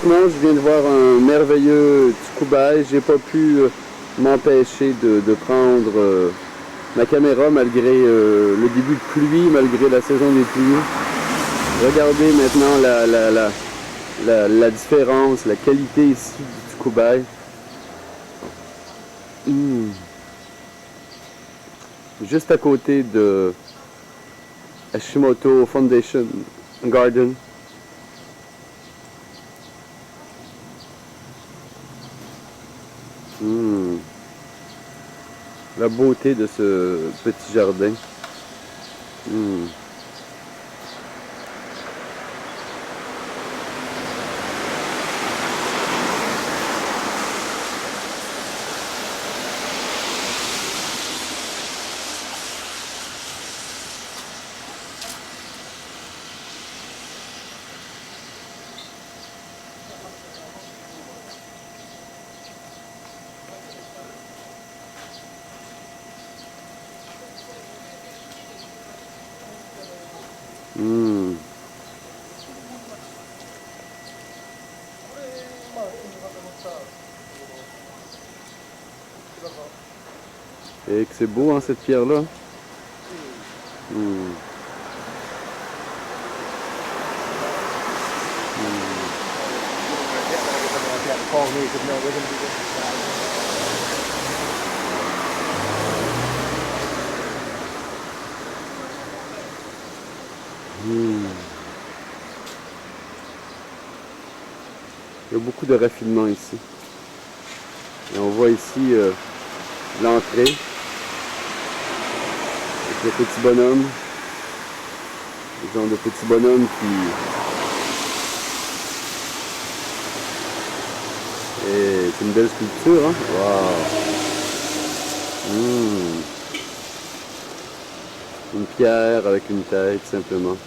Honnêtement, je viens de voir un merveilleux tsukubai. J'ai pas pu m'empêcher de prendre ma caméra malgré le début de pluie, malgré la saison des pluies. Regardez maintenant la différence, la qualité ici du tsukubai. Juste à côté de Hashimoto Foundation Garden. La beauté de ce petit jardin. Et que c'est beau, hein, cette pierre-là. Il y a beaucoup de raffinement ici. Et on voit ici l'entrée avec le petit bonhomme. Le genre de petit bonhomme qui... Et c'est une belle sculpture, hein? Wow! Une pierre avec une tête, simplement.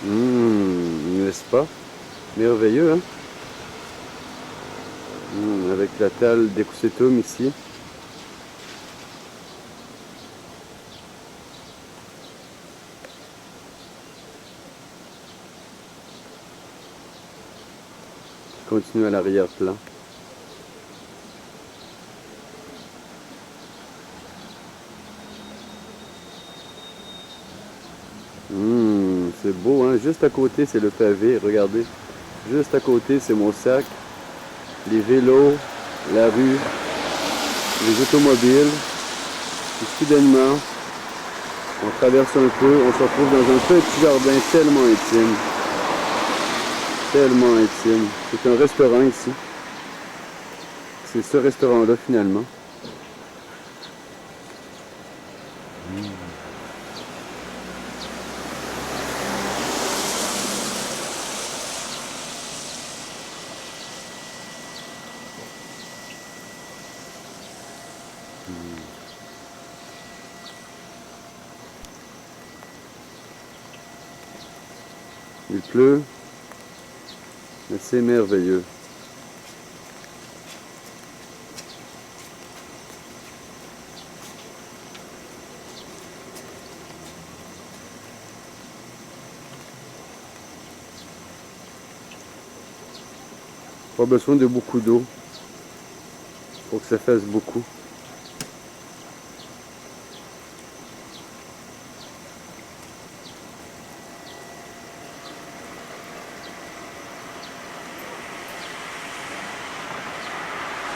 N'est-ce pas? Merveilleux, hein? Avec la tale d'Ekusetum ici. Continue à l'arrière-plan. C'est beau, hein? Juste à côté, c'est le pavé, regardez. Juste à côté, c'est mon sac. Les vélos, la rue, les automobiles. Et soudainement, on traverse un peu, on se retrouve dans un petit jardin tellement intime. Tellement intime. C'est un restaurant ici. C'est ce restaurant-là, finalement. Il pleut, mais c'est merveilleux. Pas besoin de beaucoup d'eau pour que ça fasse beaucoup.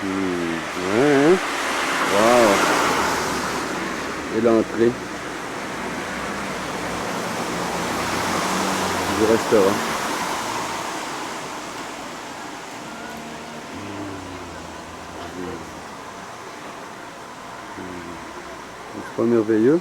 Ouais, hein? Wow! Et l'entrée du restaurant. C'est pas merveilleux?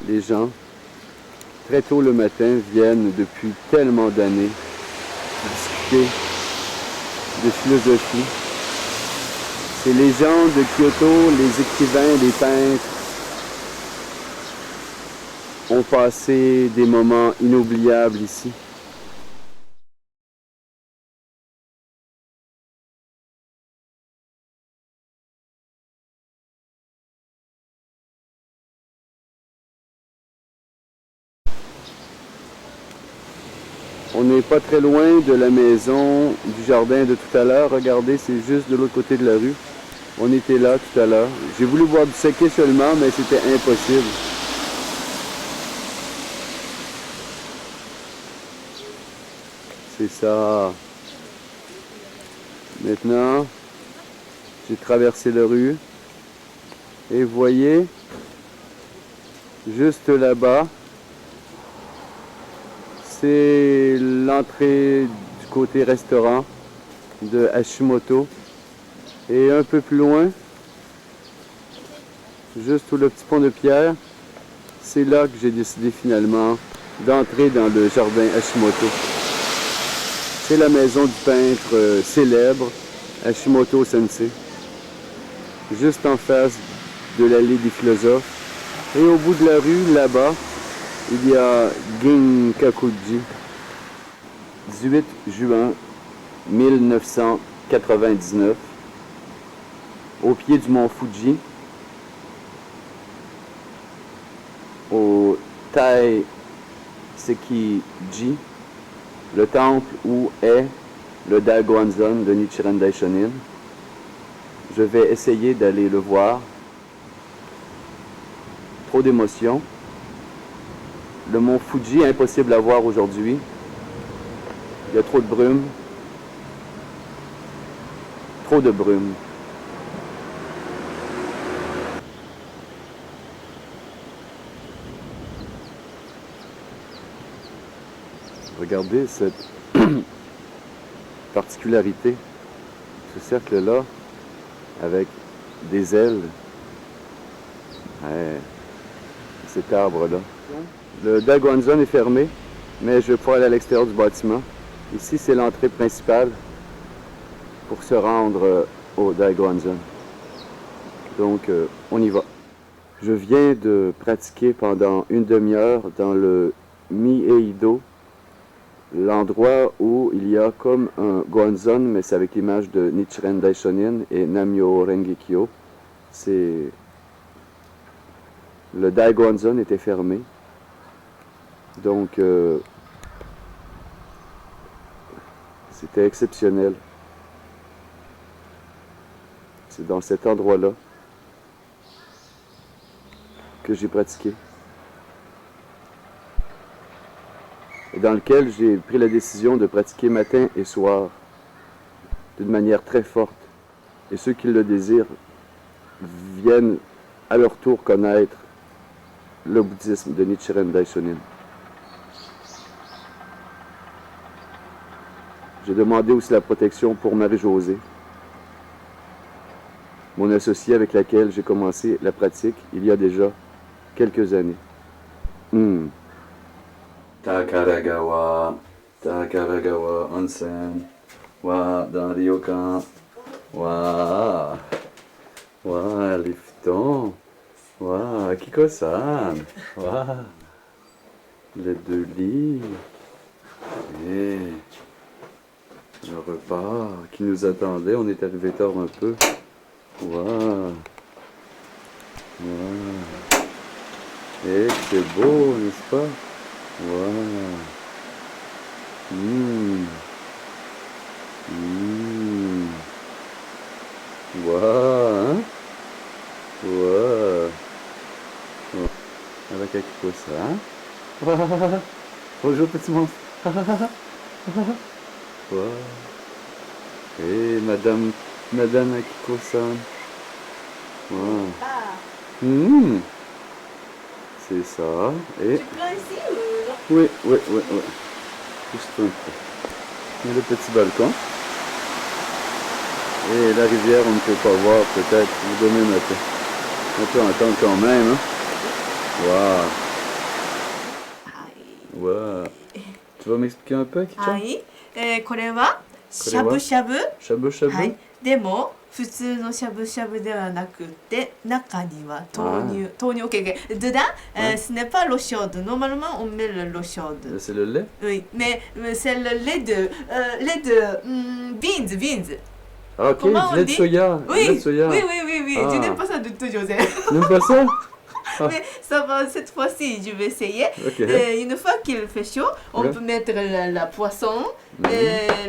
les gens, très tôt le matin, viennent depuis tellement d'années discuter de philosophie. Ces légendes de Kyoto, les écrivains, les peintres ont passé des moments inoubliables ici. On n'est pas très loin de la maison, du jardin de tout à l'heure. Regardez, c'est juste de l'autre côté de la rue. On était là tout à l'heure. J'ai voulu boire du saké seulement, mais c'était impossible. C'est ça. Maintenant, j'ai traversé la rue. Et vous voyez, juste là-bas, c'est l'entrée du côté restaurant de Hashimoto. Et un peu plus loin, juste sous le petit pont de pierre, c'est là que j'ai décidé finalement d'entrer dans le jardin Hashimoto. C'est la maison du peintre célèbre Hashimoto Sensei, juste en face de l'allée des philosophes. Et au bout de la rue, là-bas, il y a Ginkakuji. 18 juin 1999, au pied du mont Fuji, au Taiseki-ji, le temple où est le Dagoanzon de Nichiren Daishonin. Je vais essayer d'aller le voir. Trop d'émotions. Le mont Fuji est impossible à voir aujourd'hui. Il y a trop de brume. Trop de brume. Regardez cette particularité. Ce cercle-là, avec des ailes. Ouais, cet arbre-là. Le Dagoanzon est fermé, mais je vais pouvoir aller à l'extérieur du bâtiment. Ici, c'est l'entrée principale pour se rendre au Dagoanzon. Donc, on y va. Je viens de pratiquer pendant une demi-heure dans le Mie-Eido, l'endroit où il y a comme un Goanzon, mais c'est avec l'image de Nichiren Daishonin et Namyo Rengekyo. Le Dagoanzon était fermé. Donc, c'était exceptionnel. C'est dans cet endroit-là que j'ai pratiqué. Et dans lequel j'ai pris la décision de pratiquer matin et soir d'une manière très forte. Et ceux qui le désirent viennent à leur tour connaître le bouddhisme de Nichiren Daishonin. J'ai demandé aussi la protection pour Marie-Josée, mon associée avec laquelle j'ai commencé la pratique il y a déjà quelques années. Takaragawa Onsen, wa dans Ryokan, wa lifton, wa Akiko-san, wa les deux lits, et le repas qui nous attendait, on est arrivé tard un peu. Waouh! Et c'est beau, n'est-ce pas? Waouh! Waouh! Hein? Waouh! Avec Akiko-san. Bonjour petit monstre. Wow. Et Madame Akiko-san. Wow. C'est ça. Et... Tu plein ici ou non? Oui. Juste un peu. Il y a le petit balcon. Et la rivière, on ne peut pas voir peut-être demain matin. On peut entendre quand même. Hein? Wow. Wow. Tu vas m'expliquer un peu, は Kichan? い、これはしゃぶしゃぶ。 Shabu shabu? はい、でも普通のしゃぶしゃぶではなくて中には豆乳 OK, OK. Dedans, Ouais. ce n'est pas l'eau chaude. Normalement, on met l'eau chaude. C'est le lait? Oui, mais c'est le lait de beans. Ah, ok, Comment on lait de dit? soya. Lait Oui, de soya. oui. Ah. Je n'aime pas ça du tout, José. Tu n'aimes pas ça? Ah. Mais ça va, cette fois-ci, je vais essayer. Ok. Une fois qu'il fait chaud, on Ouais. peut mettre la poisson, Mhm.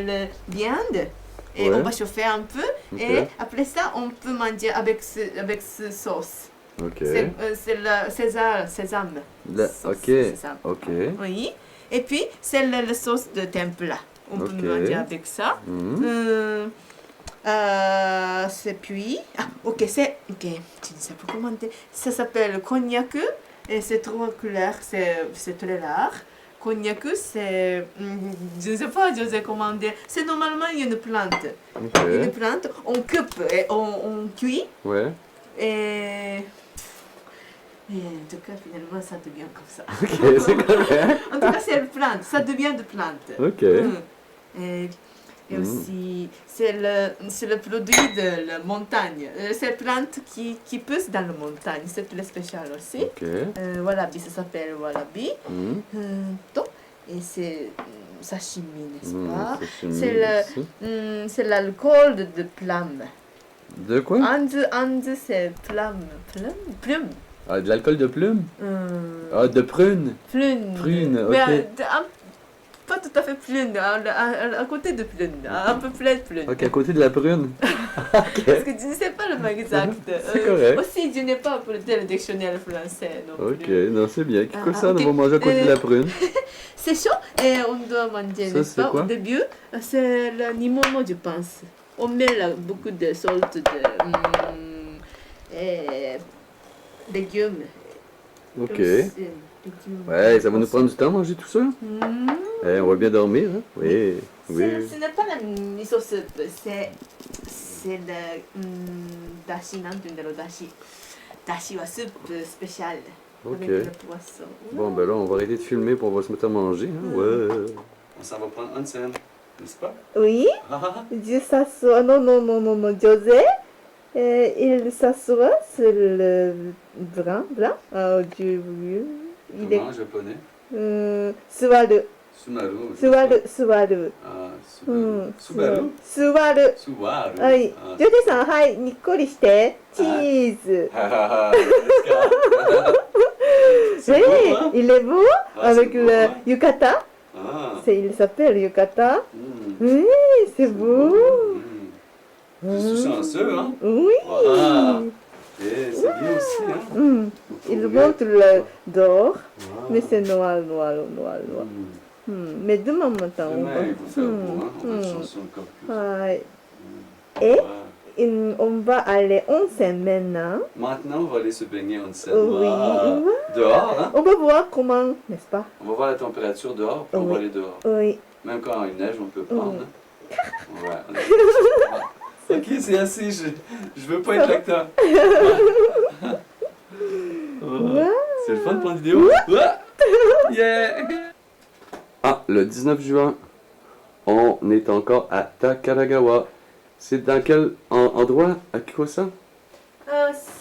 la viande, et Ouais. on va chauffer un peu. Ok. Et après ça, on peut manger avec ce sauce. Ok. C'est le sésame. La- Sauce Ok. sésame. Ok. Oui. Et puis, c'est la sauce de tempura. On Ok. peut manger avec ça. Mhm. C'est puis... Ah, ok, c'est... Ok, je ne sais pas comment dire. Ça s'appelle cognac. Et c'est trois couleurs, c'est très rare. Cognac, c'est... je ne sais pas, je sais comment dire. C'est normalement une plante. Ok. Une plante, on coupe et on cuit. Ouais. Et en tout cas, finalement, ça devient comme ça. Ok, c'est correct. En tout cas, c'est une plante, ça devient de plante. Ok. Et aussi, c'est le produit de la montagne. C'est une plante qui pousse dans la montagne, c'est très spécial aussi. Ok. Wallaby, ça s'appelle wallaby. Mhm. Et c'est sashimi, n'est-ce Mhm, pas? sashimi, C'est l'alcool de plume. De quoi? Anze, c'est plume. Ah, de l'alcool de plume? Ah, de prune. Prune, ok. Mais pas tout à fait prune, à côté de prune, un peu plus de prune. Ok, à côté de la prune. Ok. Parce que je ne sais pas le mot exact. C'est correct. Aussi, je n'ai pas appris le dictionnaire français non Ok, plus. non, c'est bien. Kiko Ah, san, ok. on va manger à côté de la prune. C'est chaud et on doit manger, Ça, n'est-ce c'est pas? quoi? Au début, c'est le nimono, je pense. On met là beaucoup de salt, légumes. Ok. Légumes. Ouais, ça va nous prendre du temps à manger tout ça. Mm. Eh, on va bien dormir, hein? Oui, oui. Ce n'est pas la miso soup, c'est le dashi, dashi. Dashi wa soup spécial. Ok. Avec le poisson. Bon, ben là, on va arrêter de filmer pour on va se mettre à manger. Hein? Ouais. On s'en va prendre une scène, n'est-ce pas? Oui, je s'assois. Non, José. Il s'assoit sur le blanc. Il est. japonais. Suwaru. Sumaru. Ah, Subaru. Suwaru. Subaru. はい。ジョジさん、はい、にっこりして。チーズ。Oui, il est beau avec le yukata. Il s'appelle yukata. Oui, c'est beau. Je suis chanceux, hein? Oui. Et c'est bien aussi, hein? Il montre le d'or, mais c'est noir. Mais demain matin, on va. Demain, il faut faire beau, hein? On va changer encore plus. Ouais. Et on va aller onsen maintenant. Maintenant, on va aller se baigner en scène. Oui. Dehors, hein? On va voir comment, n'est-ce pas? On va voir la température dehors, puis on va aller dehors. Oui. Même quand il neige, on peut prendre. Hein? Ouais. Ok, c'est assez, je veux pas être l'acteur. C'est le fun de prendre une vidéo. Yeah! Ah, le 19 juin, on est encore à Takaragawa. C'est dans quel endroit à Kikosan?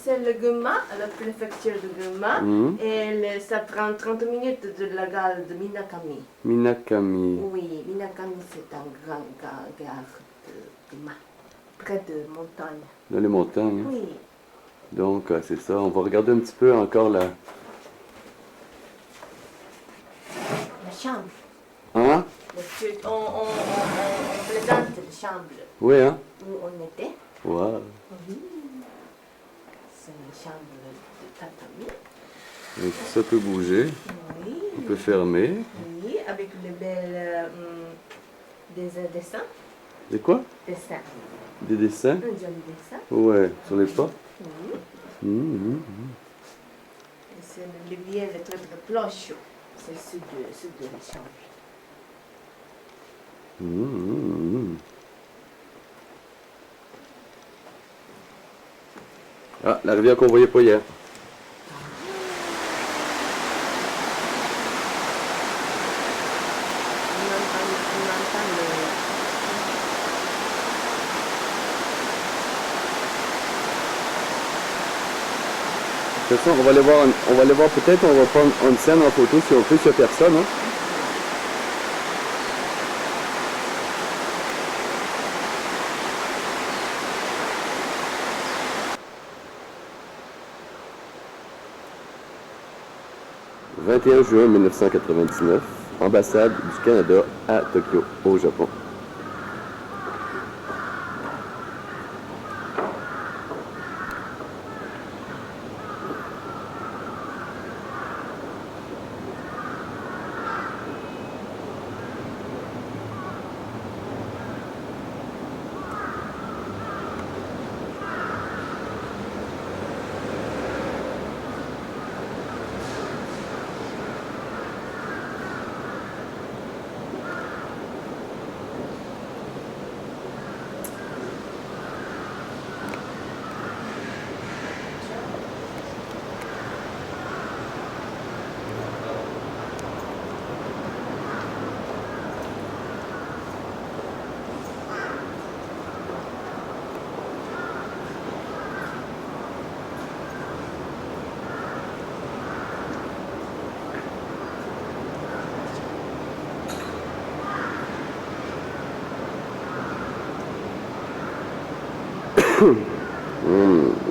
C'est le Gunma, la préfecture de Gunma. Et ça prend 30 minutes de la gare de Minakami. Minakami. Oui, Minakami, c'est un grand gare de Gunma, près de montagne. Dans les montagnes. Hein? Oui. Donc, c'est ça. On va regarder un petit peu encore la chambre. Hein? On présente la chambre Oui, hein? où on était. Wow. Oui. C'est une chambre de tatami. Et tout ça peut bouger. Oui. On peut fermer. Oui, avec les belles dessins. Des quoi? Dessins. Des dessins? Un joli dessin. Ouais, sur les portes. Oui. Et c'est le levier, le truc de cloche. C'est ceux de la chambre. Ah, la rivière qu'on voyait pas hier. De toute façon, on va aller voir peut-être, on va prendre une scène en photo si on peut sur personne. Hein. « 21 juin 1999, ambassade du Canada à Tokyo, au Japon. »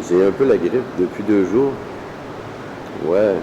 J'ai un peu la grippe depuis 2 jours. Ouais.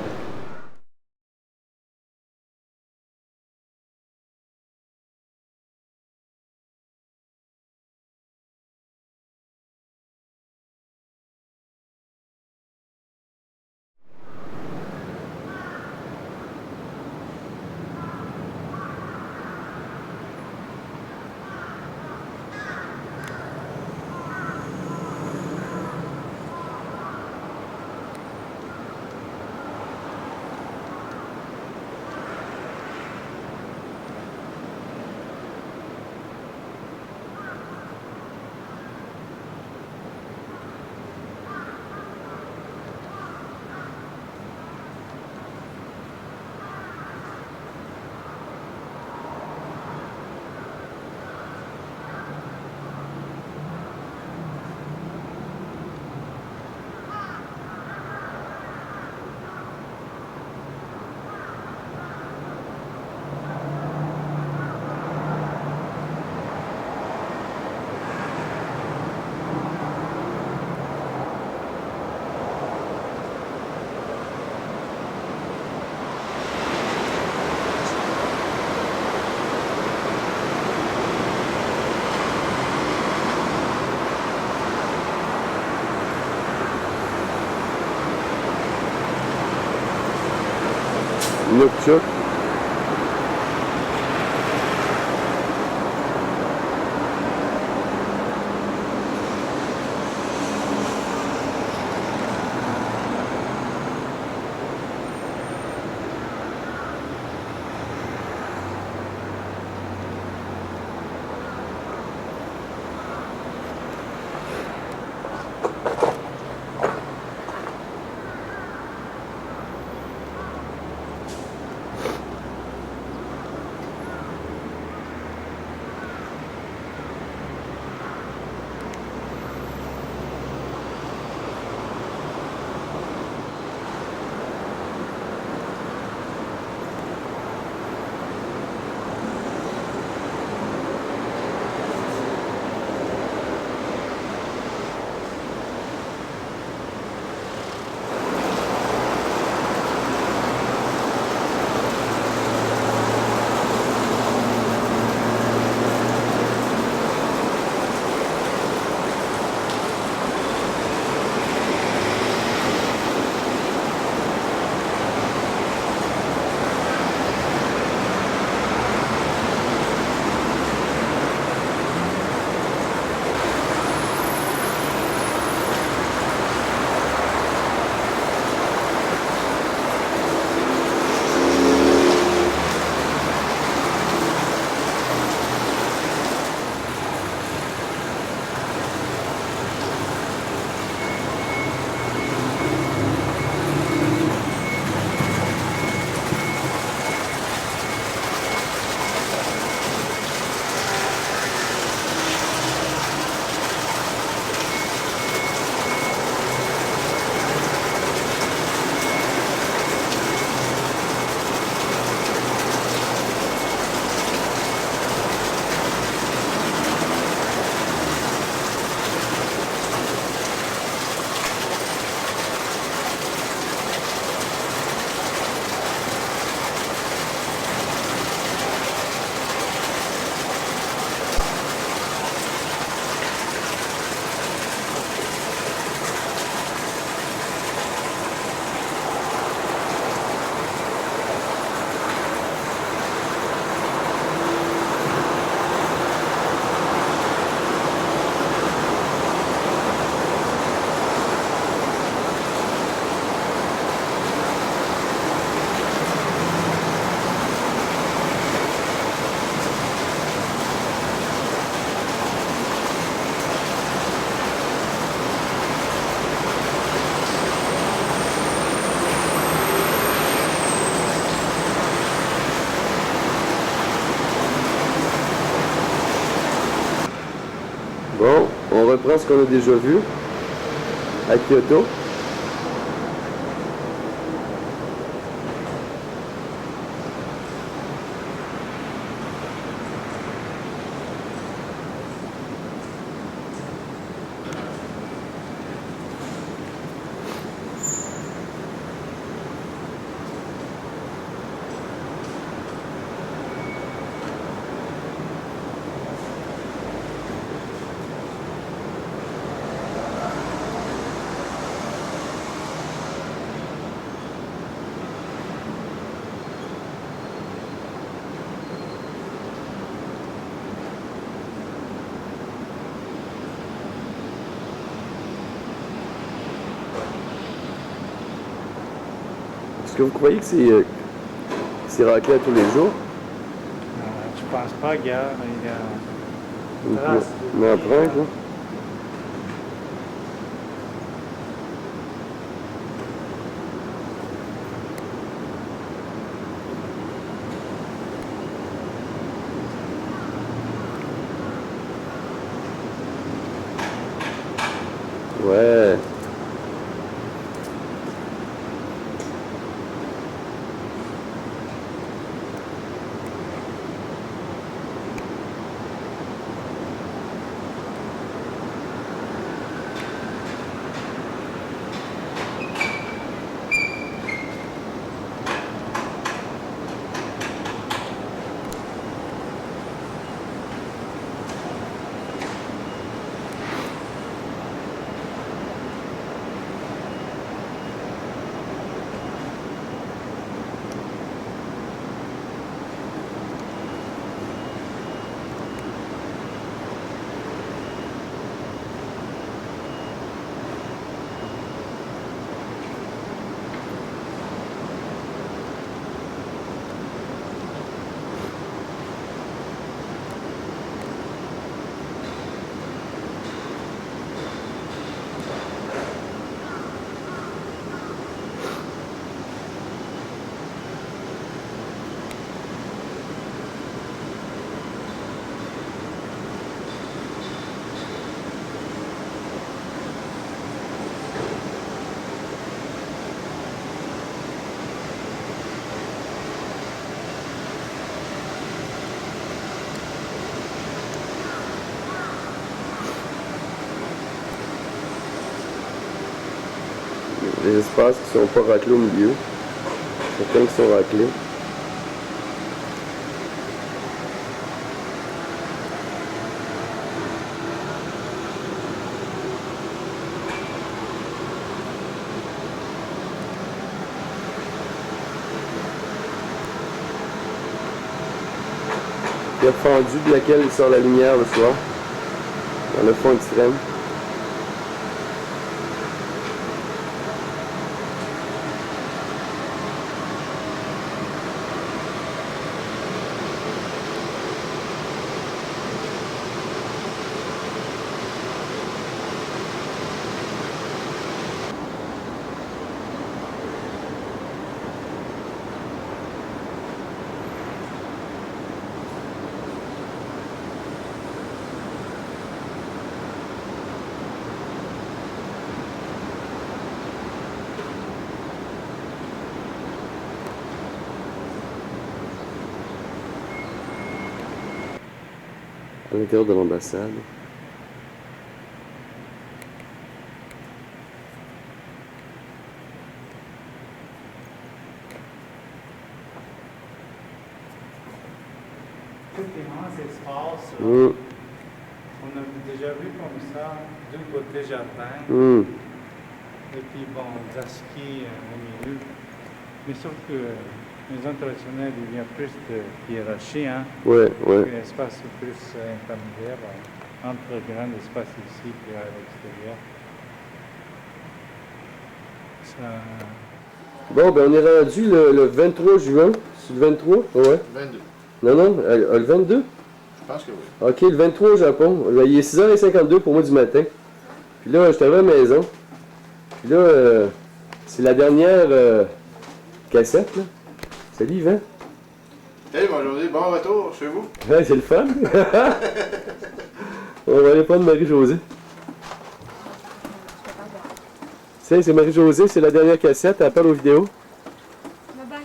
Nokchuk. Bon, on reprend ce qu'on a déjà vu à Kyoto. Est-ce que vous croyez que c'est raclé à tous les jours? Je pense pas, regarde, il y a Une trace de- empreinte, là? Ouais. Les espaces qui sont pas raclés au milieu. Certains qui sont raclés. Il y a fendu de laquelle il sort la lumière le soir. Dans le fond extrême. À l'intérieur de l'ambassade. Tout immense espace. Mmh. On a déjà vu comme ça, d'un côté jardin, Mmh. et puis bon, la ski au milieu. Mais sauf que maison traditionnelle, il y a plus de hiérarchie, hein. Ouais, ouais. Un espace plus intermédiaire entre le grand espace ici et à l'extérieur. Ça... Bon, ben on est rendu le 23 juin. C'est le 23? Ouais. 22. Non, non, le 22? Je pense que oui. Ok, le 23 au Japon. Il est 6h52 pour moi du matin. Puis là, je suis arrivé à la maison. Puis là, c'est la dernière cassette, là. Salut, Yvan. Hey, bonjour, bon retour chez vous. Ouais, c'est le fun. On va aller prendre Marie-Josée. C'est Marie-Josée, c'est la dernière cassette, elle parle aux vidéos. Bye bye.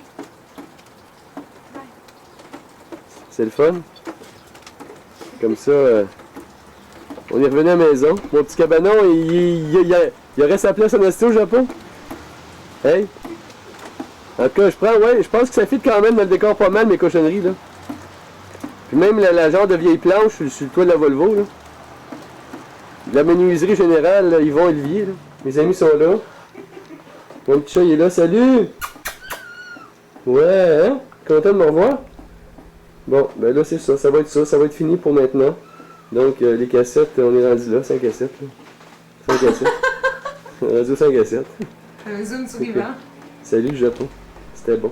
Bye. C'est le fun. Comme ça, on est revenu à la maison. Mon petit cabanon, il aurait sa place en Asie au Japon. Hey! En tout cas, je pense que ça fit quand même dans le décor pas mal, mes cochonneries, là. Puis même la genre de vieille planche sur le toit de la Volvo, là. De la menuiserie générale, là, Yvon Olivier, là. Mes amis sont là. Mon petit chat, il est là. Salut! Ouais, hein? Content de me revoir? Bon, ben là, c'est ça. Ça va être fini pour maintenant. Donc, les cassettes, on est rendu là, 5 cassettes, là. 5 cassettes. Radio 5 cassettes. Un zoom sur Yvan. Salut, le Japon. C'était bon.